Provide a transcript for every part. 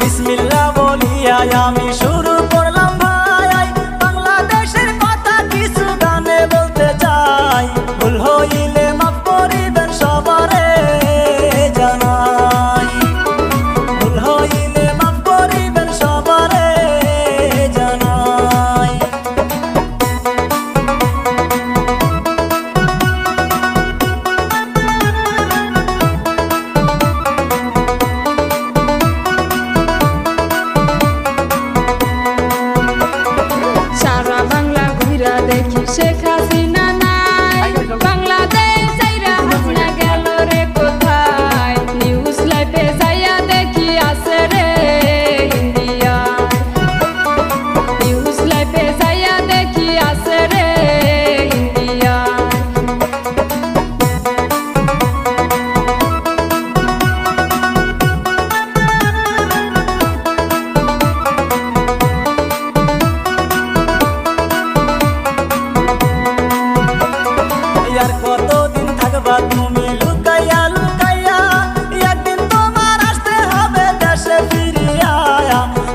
বিসমিল্লাহ বলিয়া আমি শুরু করলাম ভাই, বাংলাদেশের কথা কিছু গানে বলতে চাই। ভুল হইলে মাফ করিবেন সবারে জানাই, ভুল হইলে মাফ করিবেন সবারে জানাই। সারা বাংলা ঘুরা দেখি শেখ হাসিনা নাই, বাংলাদেশ ছাইরা হাসিনা গেল রে কোথায়? নিউজ লাইভে যাইয়া দেখি আছে রে ইন্ডিয়া, নিউজ লাইভে যাইয়া দেখি আছে রে ইন্ডিয়া। আর কতদিন থাকবা তুমি লুকাইয়া লুকাইয়া, একদিন তোমার আসতে হবে দেশে ফিরিয়া।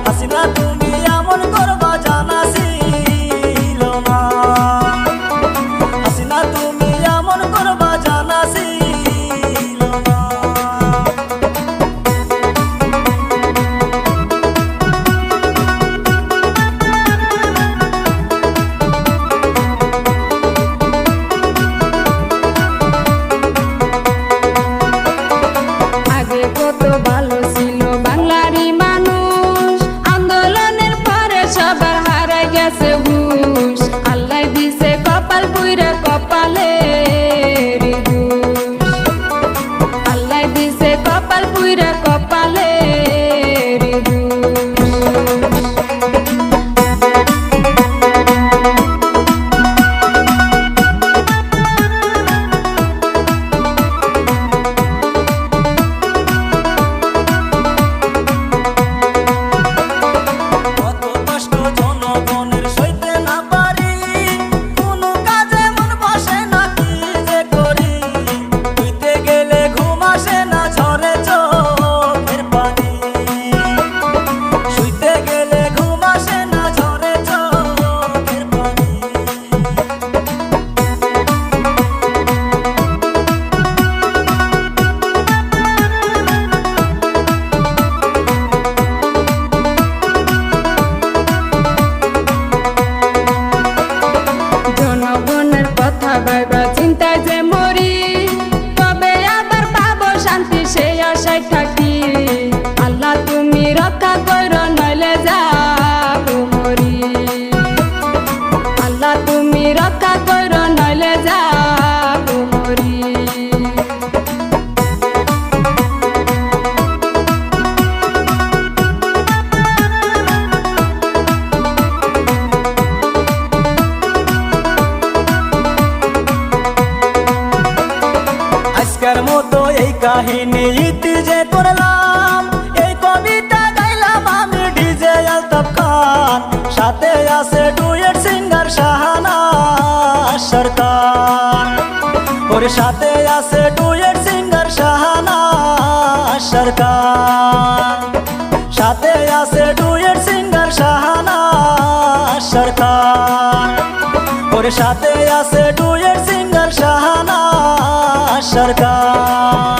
হাসিনা তুমি এমন করবা জানা ছিল না, হাসিনা তুমি এমন করবা জানা ছিল না। আগে কত ভালো ছিল বাংলারই মানুষ, আন্দোলনের পরে সবার হারা গেছে হুশ। আল্লাহ দিছে কপাল পুইরা কপালে আল্লাহ দিছে কপাল পুইরা কপালে কত কষ্ট জনগণের সইতে না পারি, কোনো কাজে মন বসে না কি যে করি। শুইতে গেলে ঘুম আসে না ঝরে চোখের পানি, শুইতে গেলে ঘুম আসে না ঝরে চোখের পানি। জনগণের কথা ভাইবা চিন্তায় যে মরি, তবে আবার পাবো শান্তি সেই আশায় থাকি। আল্লাহ তুমি রক্ষা করো নইলে যাবো মরি, আল্লাহ তুমি রক্ষা করো নইলে যাবো মরি। আজকের মতো এই কাহিনী ইতি যে করলাম, এই কবিতা গাইলাম আমি ডিজে আলতাফ খান, সাথে আছে ডুয়েট সিঙ্গার শাহানা সরকার। ওর সাথে আছে ডুয়েট সিঙ্গার শাহানা সরকার, সাথে আছে ডুয়েট সিঙ্গার শাহানা সরকার। ওর সাথে আছে ডুয়েট সিঙ্গার শাহানা সরকার।